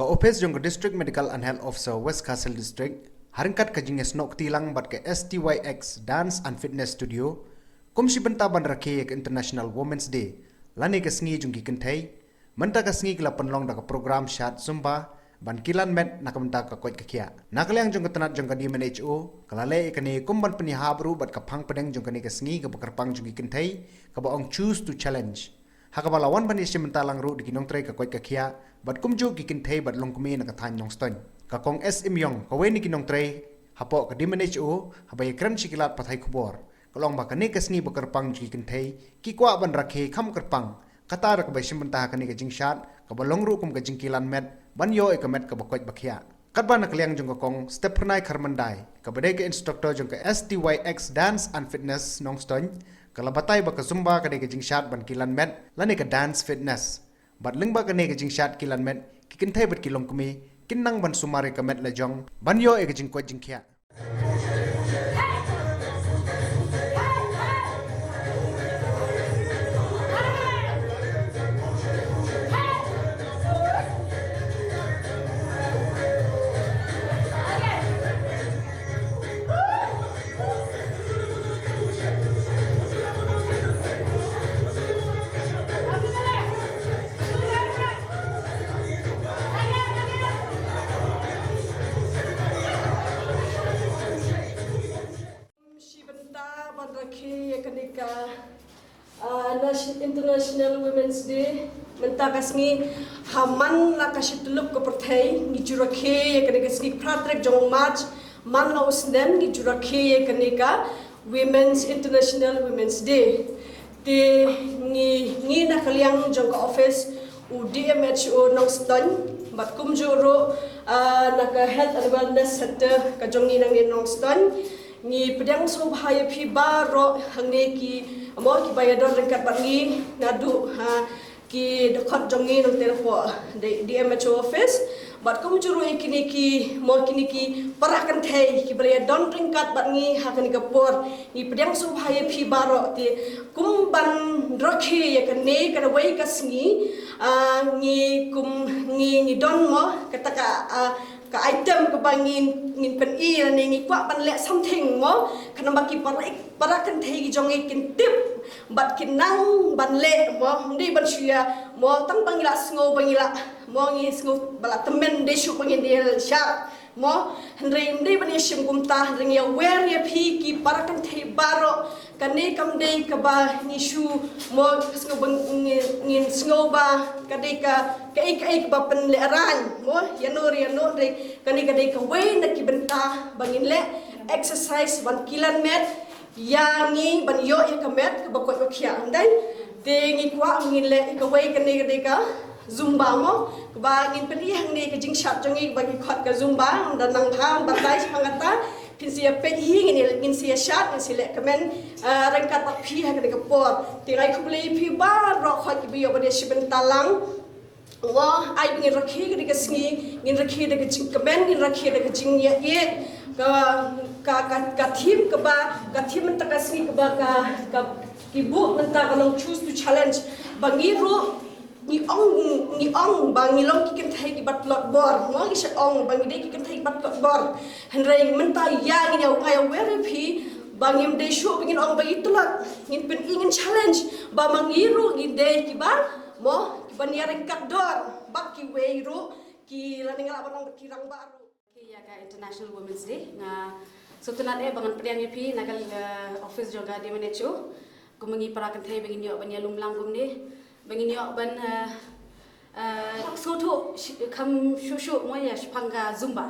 office jong district medical and health officer West Castle district haringkat ka jinges nok tilang bat ke STYX dance and fitness studio kumsi benta ban rakhe ke international women's day lani ke sngi jong ki kentai menta ka sngi kala penlong da program shat zumba ban kilan met nakamta ka koit ka kya nakaliang jong tanat jong ka DMNHO kalale ikani kumban peni habru bat ka phang pedeng jong kani ka sngi ka bakarpang jong ki kentai ka ba ong choose to challenge hakabala wan ban isim talang ru dikinong tray ka koit ka kya bat kumju ki kentai bat long kumi na ka than nong ston ka kong SM yong ka weni kinong tray hapo ka DMNHO habay kran sikilat pathay kubor kalong ba kani ka sngi bakarpang jong ki kentai ki kwa ban rakhe kham karpang kata ka bay simbanta kani ka jingshat ka balong ru kum ka jingkilan met ban yo ekamet ka bakoit bakhya katba nakliang jong kong step pernai kharmandai ka badai ka instructor jong ka STYX dance and fitness nong ston kala batay ba ka zumba ka ka jingshat ban kilan met lani ka dance fitness bat lingba ka ka jingshat kilan met kikinthai bat kilong kumi kinnang ban sumari ka met la jong ban yo ka jingkot jingkhya International Women's Day mentakasngi haman la kasitulup ko perthai ni jurakhe kanika sni pratrek jong march man la usnen ni jurakhe kanika Women's International Women's Day te ni nakaliang jong office u DMHO nong ston bat kumjuro naka health and wellness center ka jong ni nang nong ston ni pedang sobhaya phi baro hangne ki mo ki bayadon rengkat bangi ngadu ki dekat jongi nang telefon di MHO office bat kum juru ikini ki mo kini ki parakan thai ki bayadon rengkat bangi hakani kapor ni pedang subhaya phi baro ti kum ban rakhi yakane kana wai kasngi ni kum ni don mo kataka ka item ke bangin ngin pen I ni kwa ban lek something mo kana baki para kan thei jong kin tip bat kinang ban lek mo ndi ban sia mo tang bangila sngo bangila mo ngi sngo bala temen de shu bangin de sharp mo ndri ndi ban yishim kumta ring ya where ya phi ki para kan thei baro kane kam de ka ba ni shu mo sngo bang ngin sngo ba kade ka kai ba pen le ran mo yanor de kani kade ka we na ki benta bangin le exercise 1 kilometer yangi ban yo ya kamet ka ba ko khya andai te ngi kwa ngin le ka we kade ka zumba mo ba ngin pen hang ne ka jing shat jongi ba ki khot ka zumba dan nang pham ba dai hangata tin sia pe hi ngin sia shat ngin sia kamen rangkat tak phi ha ka por ti rai khule phi ba ro khot ki bi yo ba de shiben talang wah ai ngin rakhi ka sngi ngin rakhi de ka jing kamen ngin rakhi de ka jing ye ka thim ka thim ta ka sngi ka ba ka ki bu menta ka long choose to challenge bangi ro ni ong bangi long ki kan thai ki bat lot bor mo ki sha ong bangi de ki kan thai bat lot bor henrei menta ya ni au kai where phi bangim de show bingin ong bagi tulak ngin pen ingin challenge ba mangiru ngin de ki ba mo ki ban ya rengkat dor bak ki weiru ki laningal abanong kirang baru ki ya ka International Women's Day nga so tunat bangan priang pi nakal office joga di MNHO kumangi para kan thai bangin yo ban ya lumlang kumni bangin yo ban soto kam shushu moya shpanga zumba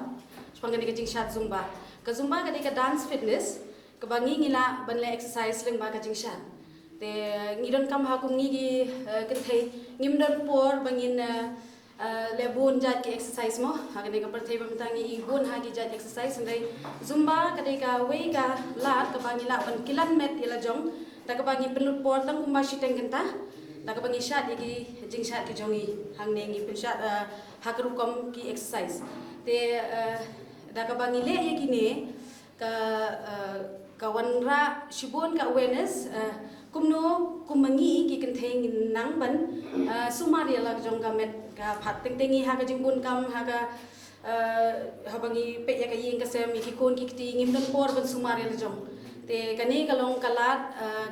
shpanga ni ka jingshat zumba ka zumba ka ka dance fitness ka bangi ngila ban le exercise leng ba ka jingshat te ngidon kam ha kum ngi gi kan thai ngimdon por bangin lebun jat ki exercise mo ha ka ka parthai bam tangi ibun ha gi jat exercise ndai zumba ka ka we ka lat ka bangi la ban kilan met ila jong ta ka bangi pelut por tang kumba shiteng kenta ta ka bangi shat gi jingshat ki jongi hang ne ngi pinshat ha ka rukom ki exercise te da ka bangi le ye ki ne ka wanra shibun ka awareness kumno kumangi ki kan theng nang ban sumari la jong ka met ka phat teng tengi ha ka jing bun kam ha ka habangi pe ya ka ying ka sem ki kon ki ti ngim dan por ban sumar ya jong te kani kalong kalat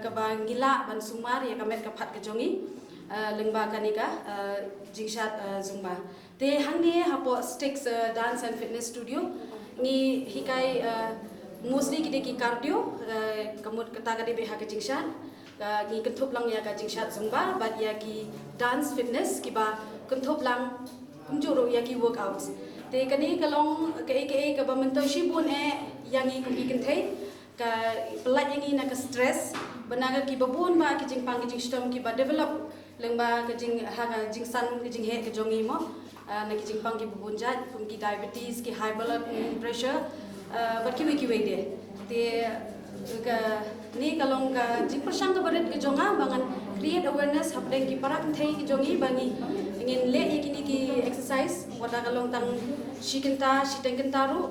ka bangila ban sumar ya ka met ka phat ka jongi lengba kani ka jingshat zumba te hangne hapo sticks dance and fitness studio ni hikai mostly kita ki cardio kamut kata kadi be ha ka jingshat gi kentup lang ya ka jingshat zumba but ya ki dance fitness ki ba kentup lang kumjuro ya ki workouts te kani kalong ke ka ba mentoshi pun yang i kumbi kentai ka pelat yang i na ka stress banaga ki babun ba ki jing pang ki jing stom ki ba develop lengba ka jing ha ka jing san ki jing he ka jongi mo na ki jing pang ki babun jat kum ki diabetes ki high blood pressure but ki we de te ka ni kalong ka jing persang ka baret ke jonga bangan create awareness hapdeng ki parak thai ki jongi bangi ingin le ikini ki exercise wada kalong tang shikenta shiteng kentaru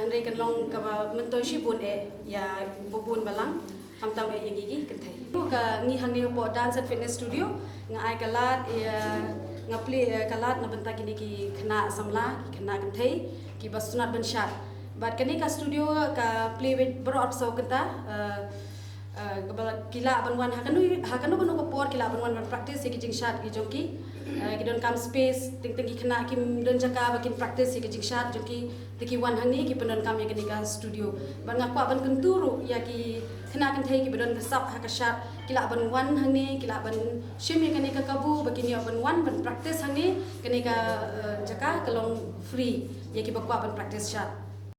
ndai kalong ka mentoi shi bun ya bubun balang hamtam yang gigi kentai ka ni hang ni po dance and fitness studio nga ai kalat nga play kalat na benta kini ki khna samla khna kentai ki basunat ban shat but kani ka studio ka play with broad so kenta kila banwan hakanu banu ko por kila banwan ban practice ki jing shat ki jongki ki don kam space ting ting ki khna ki don jaka bakin practice ki jing shat jongki tiki wan hang ni ki pendon kam ya kani ka studio ban ngakwa ban kenturu ya ki khna kan thai ki bedon sap ha ka shat kila ban wan hang ni kila ban shim ya kani ka kabu bakin ya ban wan ban practice hang ni kani ka jaka kalong free ya ki bakwa ban practice shat